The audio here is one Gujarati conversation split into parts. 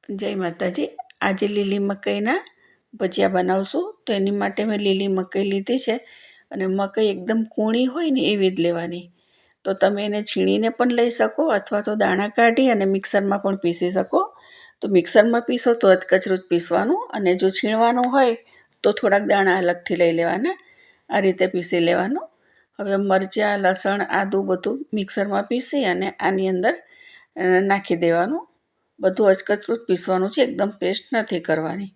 જય માતાજી। આજે લીલી મકાઈના ભજીયા બનાવશું। તો એની માટે મેં લીલી મકાઈ લીધી છે અને મકાઈ એકદમ કૂણી હોય ને એવી જ લેવાની। તો તમે એને છીણીને પણ લઈ શકો અથવા તો દાણા કાઢી અને મિક્સરમાં પણ પીસી શકો। તો મિક્સરમાં પીસો તો અધકચરું જ પીસવાનું, અને જો છીણવાનું હોય તો થોડાક દાણા અલગથી લઈ લેવાના। આ રીતે પીસી લેવાનું। હવે મરચાં, લસણ, આદું બધું મિક્સરમાં પીસી અને આની અંદર નાખી દેવાનું। બધું અચકચરું જ પીસવાનું છે, એકદમ પેસ્ટ નથી કરવાની।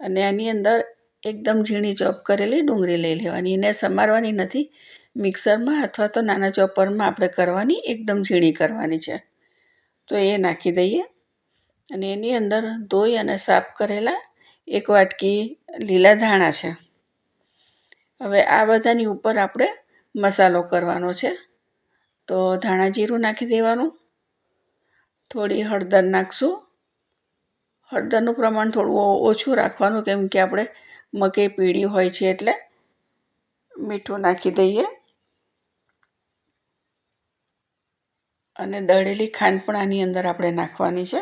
અને આની અંદર એકદમ ઝીણી ચોપ કરેલી ડુંગળી લઈ લેવાની। એને સમારવાની નથી, મિક્સરમાં અથવા તો નાના ચોપરમાં આપણે કરવાની, એકદમ ઝીણી કરવાની છે। તો એ નાખી દઈએ અને એની અંદર ધોઈ અને સાફ કરેલા 1 વાટકી લીલા ધાણા છે। હવે આ બધાની ઉપર આપણે મસાલો કરવાનો છે। તો ધાણા જીરું નાખી દેવાનું। થોડી હળદર નાખશું। હળદરનું પ્રમાણ થોડું ઓછું રાખવાનું, કેમ કે આપણે મકાઈ પીળી હોય છે એટલે। મીઠું નાખી દઈએ અને દળેલી ખાંડ પણ આની અંદર આપણે નાખવાની છે।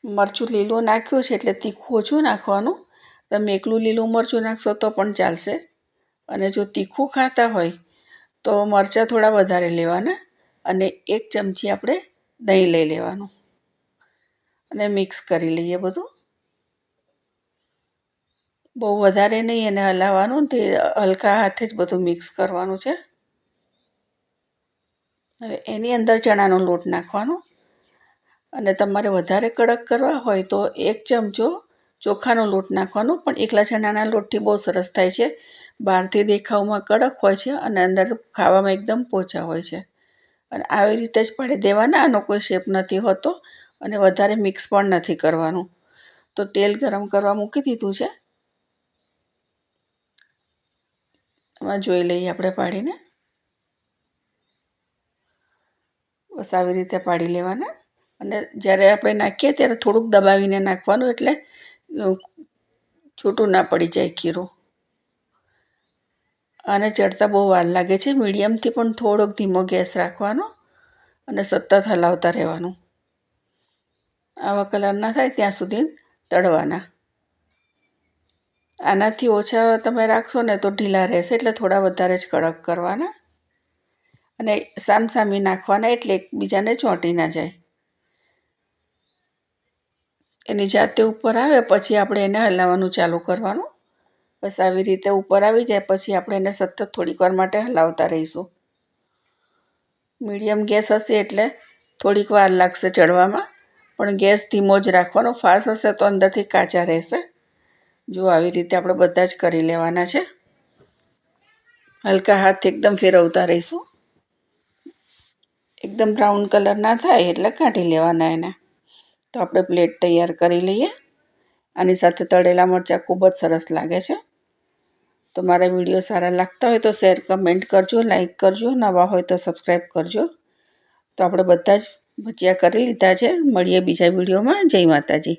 મરચું લીલું નાખ્યું છે એટલે તીખું ઓછું નાખવાનું। તમે એકલું લીલું મરચું નાખશો તો પણ ચાલશે, અને જો તીખું ખાતા હોય તો મરચાં થોડા વધારે લેવાના। અને 1 ચમચી આપણે દહીં લઈ લેવાનું અને મિક્સ કરી લઈએ બધું। બહુ વધારે નહીં એને હલાવવાનું, તે હલકા હાથે જ બધું મિક્સ કરવાનું છે। હવે એની અંદર ચણાનો લોટ નાખવાનો, અને તમારે વધારે કડક કરવા હોય તો 1 ચમચો ચોખાનો લોટ નાખવાનો। પણ એકલા ચણાના લોટથી બહુ સરસ થાય છે। બહારથી દેખાવમાં કડક હોય છે અને અંદર ખાવામાં એકદમ પોચા હોય છે। અને આવી રીતે જ પાડી દેવાના, આનો કોઈ શેપ નથી હોતો અને વધારે મિક્સ પણ નથી કરવાનું। તો તેલ ગરમ કરવા મૂકી દીધું છે, એમાં જોઈ લઈએ આપણે પાડીને। બસ આવી રીતે પાડી લેવાના, અને જ્યારે આપણે નાખીએ ત્યારે થોડુંક દબાવીને નાખવાનું, એટલે છૂટું ના પડી જાય ખીરું। આને ચડતા બહુ વાર લાગે છે, મીડિયમથી પણ થોડોક ધીમો ગેસ રાખવાનો અને સતત હલાવતા રહેવાનું। આવા કલર ના થાય ત્યાં સુધી તળવાના। આનાથી ઓછા તમે રાખશો ને તો ઢીલા રહેશે, એટલે થોડા વધારે જ કડક કરવાના અને સામસામી નાખવાના, એટલે એકબીજાને ચોંટી ના જાય। એની જાતે ઉપર આવે પછી આપણે એને હલાવવાનું ચાલુ કરવાનું। બસ આવી રીતે ઉપર આવી જાય પછી આપણે એને સતત થોડીક વાર માટે હલાવતા રહીશું। મીડિયમ ગેસ હશે એટલે થોડીક વાર લાગશે ચડવામાં, પણ ગેસ ધીમો જ રાખવાનો। ફાસ્ટ હશે તો અંદરથી કાચા રહેશે। જો આવી રીતે આપણે બધા જ કરી લેવાના છે। હલકા હાથ એકદમ ફેરવતા રહીશું। એકદમ બ્રાઉન કલર ના થાય એટલે કાઢી લેવાના એને। તો આપણે પ્લેટ તૈયાર કરી લઈએ। આની સાથે તળેલા મરચાં ખૂબ જ સરસ લાગે છે। તો મારા વિડીયો સારા લાગતા હોય તો શેર, કમેન્ટ કરજો, લાઈક કરજો, નવા હોય તો સબસ્ક્રાઈબ કરજો। તો આપણે બધા જ ભજીયા કરી લીધા છે। મળીએ બીજા વિડીયોમાં। જય માતાજી।